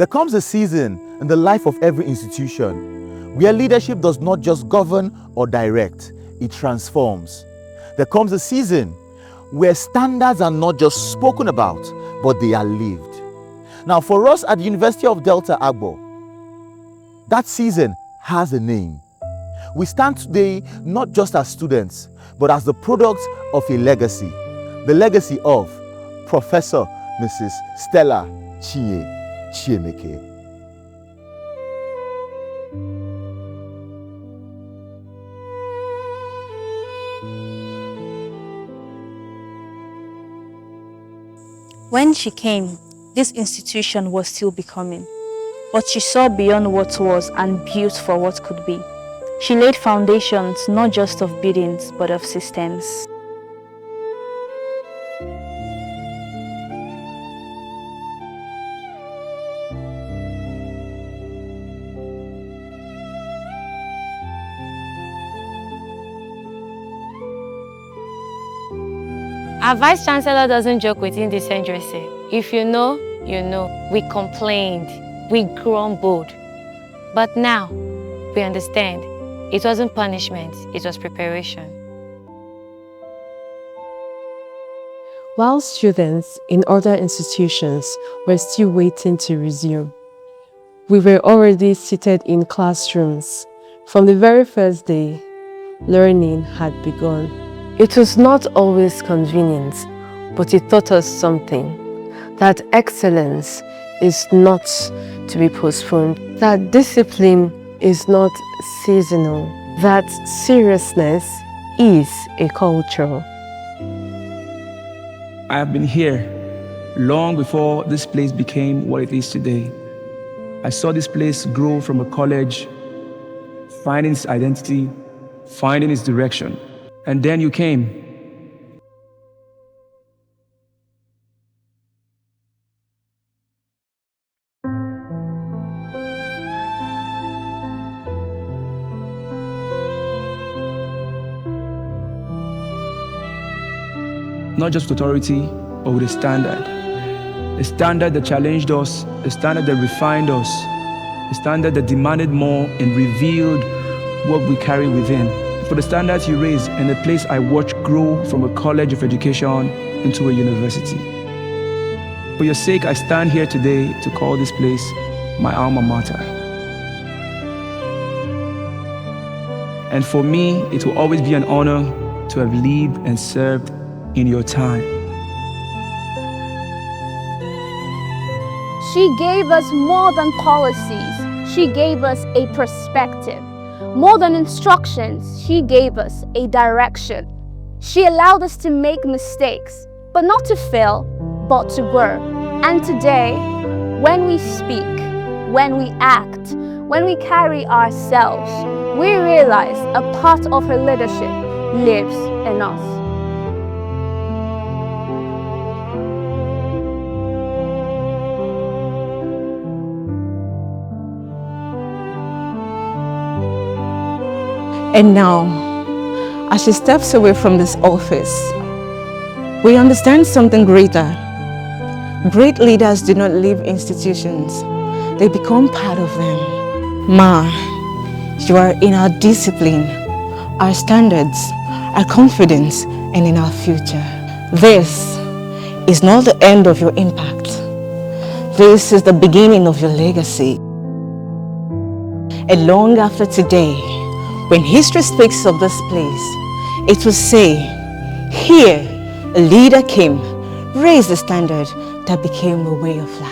There comes a season in the life of every institution where leadership does not just govern or direct, it transforms. There comes a season where standards are not just spoken about, but they are lived. Now, for us at the University of Delta Agbor, that season has a name. We stand today not just as students, but as the product of a legacy. The legacy of Professor Mrs. Stella Chiemeke. When she came, this institution was still becoming, but she saw beyond what was and built for what could be. She laid foundations not just of buildings, but of systems. Our Vice Chancellor doesn't joke with indecency. If you know, you know. We complained, we grumbled. But now, we understand. It wasn't punishment, it was preparation. While students in other institutions were still waiting to resume, we were already seated in classrooms. From the very first day, learning had begun. It was not always convenient, but it taught us something. That excellence is not to be postponed. That discipline is not seasonal. That seriousness is a culture. I have been here long before this place became what it is today. I saw this place grow from a college, finding its identity, finding its direction. And then you came. Not just with authority, but with a standard. A standard that challenged us, a standard that refined us, a standard that demanded more and revealed what we carry within. For the standards you raised and the place I watched grow from a college of education into a university. For your sake, I stand here today to call this place my alma mater. And for me, it will always be an honor to have lived and served in your time. She gave us more than policies. She gave us a perspective. More than instructions, she gave us a direction. She allowed us to make mistakes, but not to fail, but to grow. And today, when we speak, when we act, when we carry ourselves, we realize a part of her leadership lives in us. And now, as she steps away from this office, we understand something greater. Great leaders do not leave institutions, they become part of them. Ma, you are in our discipline, our standards, our confidence, and in our future. This is not the end of your impact. This is the beginning of your legacy. And long after today, when history speaks of this place, it will say, here a leader came, raised the standard that became a way of life.